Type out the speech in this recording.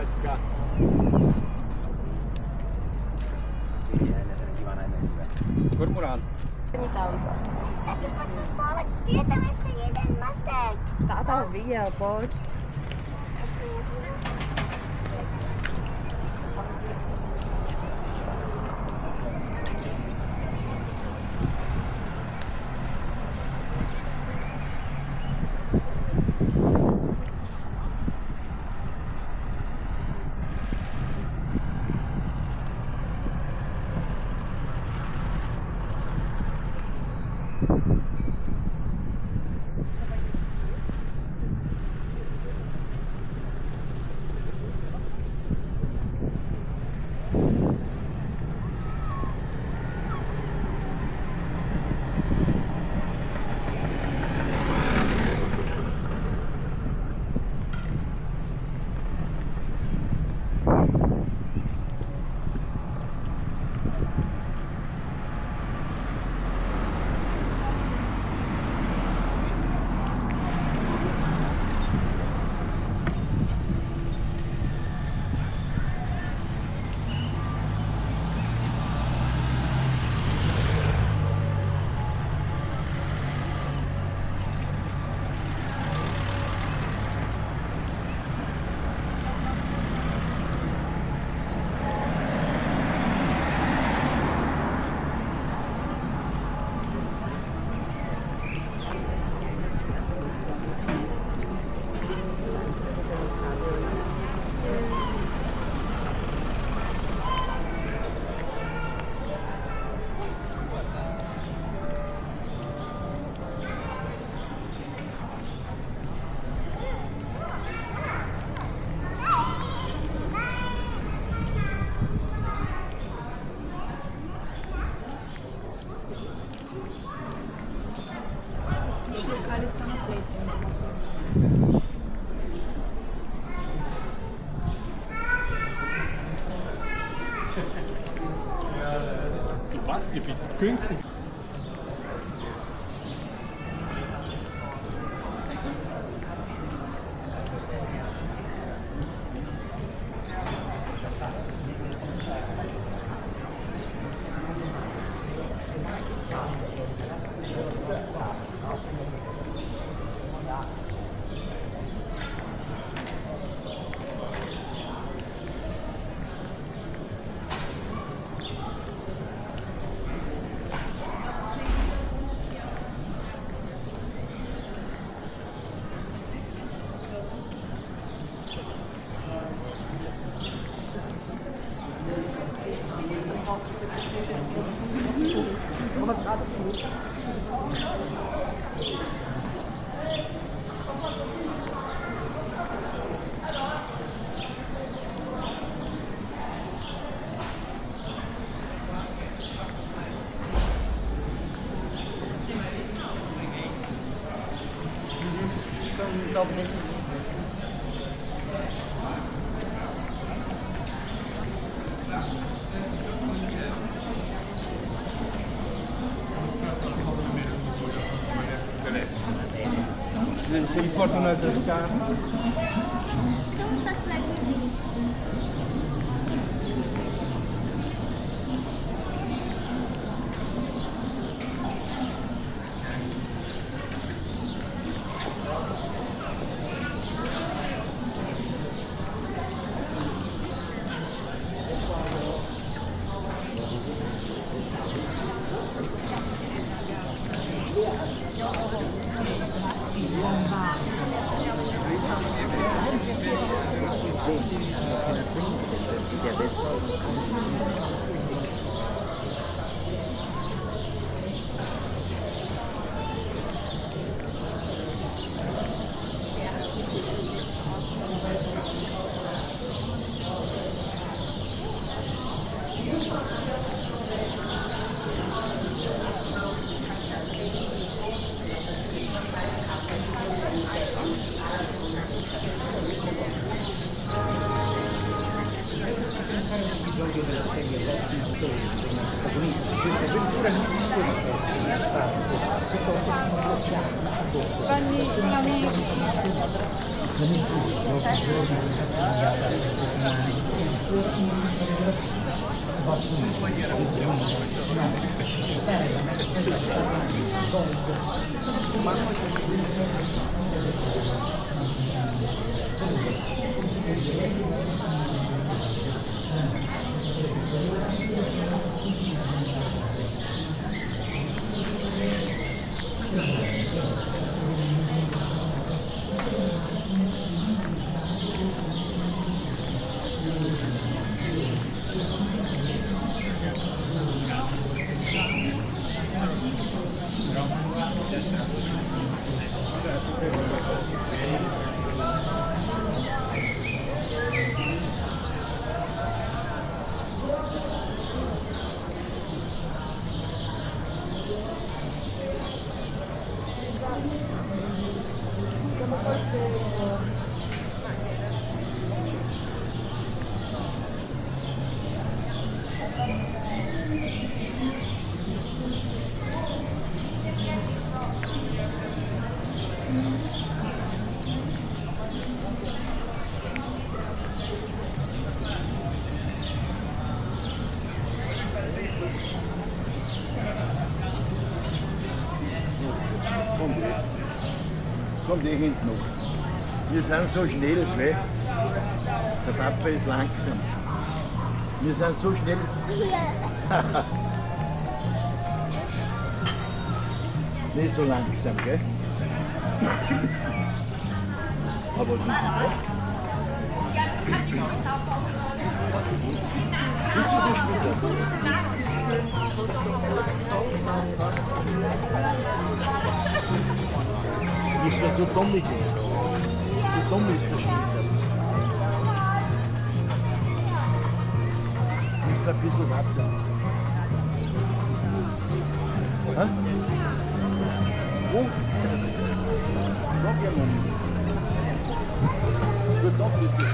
Belgica. Cormoran. Ogni tanto. Io dove stai vedendo ma sei? Tata via, poi. Questi locali stanno apprezzando. Du was? Hier viel zu günstig. Se li portano a giocare. Sono stati lì. episodio della serie Lost in Space, come protagonista di questa avventura non esisteva in realtà, piuttosto sono bloccato Komm, die hinten noch. Wir sind so schnell, gell? Der Papa ist langsam. Wir sind so schnell. Nicht so langsam, gell? Aber wir sind weg. Willst du das wieder? Das wird nur Tommy gehen. Die Tommy ist verschwunden. Ist ein bisschen warten. Hä? Wo? Sag ja mal. Gut, doch, das ist